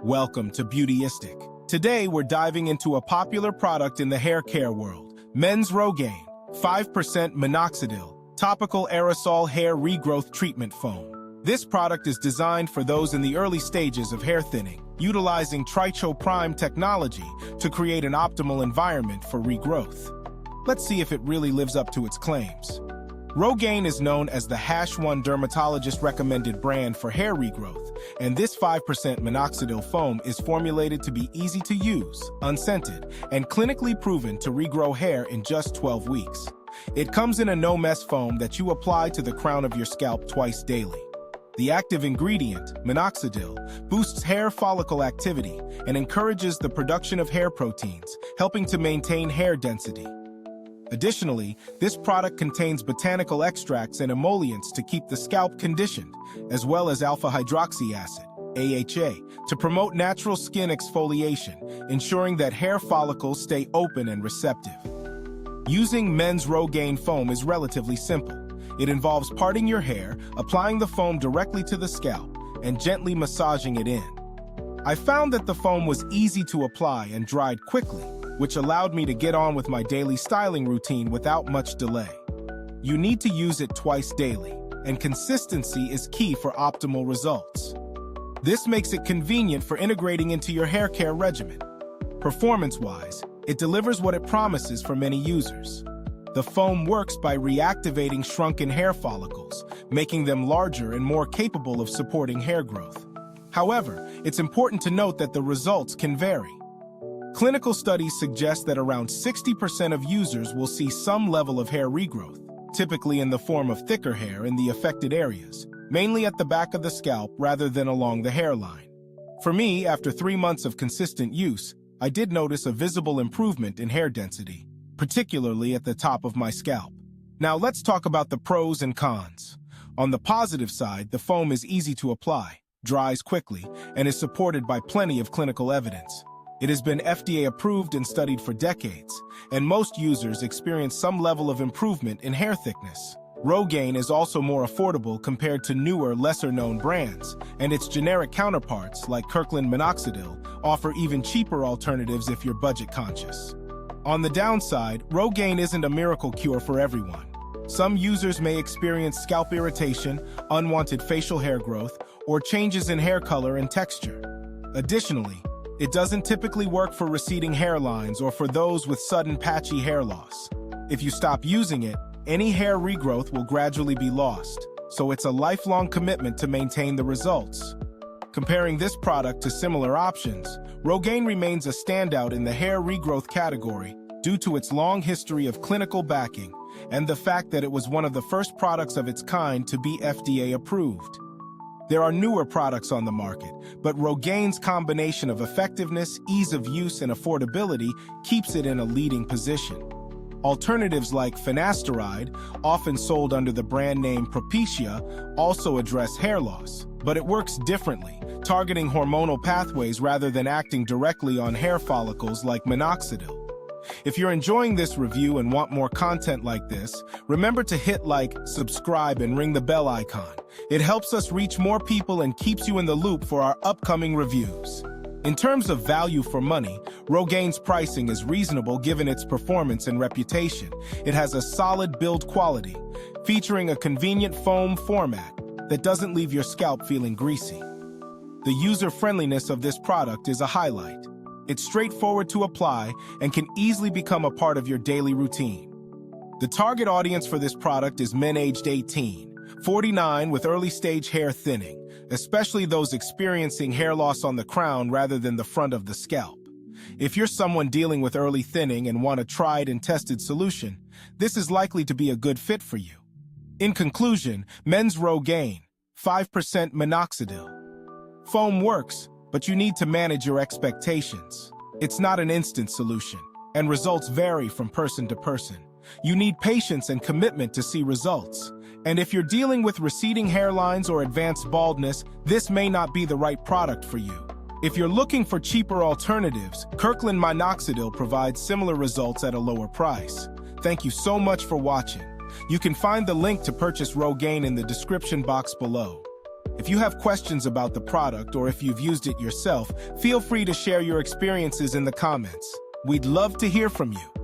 Welcome to Beautyistic. Today we're diving into a popular product in the hair care world, men's Rogaine 5% Minoxidil Topical Aerosol Hair Regrowth Treatment Foam. This product is designed for those in the early stages of hair thinning, utilizing Tricho-Prime Technology to create an optimal environment for regrowth. Let's see if it really lives up to its claims. Rogaine is known as the #1 dermatologist-recommended brand for hair regrowth, and this 5% minoxidil foam is formulated to be easy to use, unscented, and clinically proven to regrow hair in just 12 weeks. It comes in a no-mess foam that you apply to the crown of your scalp twice daily. The active ingredient, minoxidil, boosts hair follicle activity and encourages the production of hair proteins, helping to maintain hair density. Additionally, this product contains botanical extracts and emollients to keep the scalp conditioned, as well as alpha-hydroxy acid, AHA, to promote natural skin exfoliation, ensuring that hair follicles stay open and receptive. Using men's Rogaine foam is relatively simple. It involves parting your hair, applying the foam directly to the scalp, and gently massaging it in. I found that the foam was easy to apply and dried quickly, which allowed me to get on with my daily styling routine without much delay. You need to use it twice daily, and consistency is key for optimal results. This makes it convenient for integrating into your hair care regimen. Performance-wise, it delivers what it promises for many users. The foam works by reactivating shrunken hair follicles, making them larger and more capable of supporting hair growth. However, it's important to note that the results can vary. Clinical studies suggest that around 60% of users will see some level of hair regrowth, typically in the form of thicker hair in the affected areas, mainly at the back of the scalp rather than along the hairline. For me, after 3 months of consistent use, I did notice a visible improvement in hair density, particularly at the top of my scalp. Now let's talk about the pros and cons. On the positive side, the foam is easy to apply, dries quickly, and is supported by plenty of clinical evidence. It has been FDA approved and studied for decades, and most users experience some level of improvement in hair thickness. Rogaine is also more affordable compared to newer, lesser-known brands, and its generic counterparts, like Kirkland Minoxidil, offer even cheaper alternatives if you're budget-conscious. On the downside, Rogaine isn't a miracle cure for everyone. Some users may experience scalp irritation, unwanted facial hair growth, or changes in hair color and texture. Additionally, it doesn't typically work for receding hairlines or for those with sudden patchy hair loss. If you stop using it, any hair regrowth will gradually be lost, so it's a lifelong commitment to maintain the results. Comparing this product to similar options, Rogaine remains a standout in the hair regrowth category due to its long history of clinical backing and the fact that it was one of the first products of its kind to be FDA approved. There are newer products on the market, but Rogaine's combination of effectiveness, ease of use, and affordability keeps it in a leading position. Alternatives like finasteride, often sold under the brand name Propecia, also address hair loss, but it works differently, targeting hormonal pathways rather than acting directly on hair follicles like minoxidil. If you're enjoying this review and want more content like this, remember to hit like, subscribe, and ring the bell icon. It helps us reach more people and keeps you in the loop for our upcoming reviews. In terms of value for money, Rogaine's pricing is reasonable given its performance and reputation. It has a solid build quality, featuring a convenient foam format that doesn't leave your scalp feeling greasy. The user-friendliness of this product is a highlight. It's straightforward to apply and can easily become a part of your daily routine. The target audience for this product is men aged 18, 49 with early-stage hair thinning, especially those experiencing hair loss on the crown rather than the front of the scalp. If you're someone dealing with early thinning and want a tried and tested solution, this is likely to be a good fit for you. In conclusion, men's Rogaine 5% minoxidil foam works, but you need to manage your expectations. It's not an instant solution, and results vary from person to person. You need patience and commitment to see results. And if you're dealing with receding hairlines or advanced baldness, this may not be the right product for you. If you're looking for cheaper alternatives, Kirkland Minoxidil provides similar results at a lower price. Thank you so much for watching. You can find the link to purchase Rogaine in the description box below. If you have questions about the product or if you've used it yourself, feel free to share your experiences in the comments. We'd love to hear from you.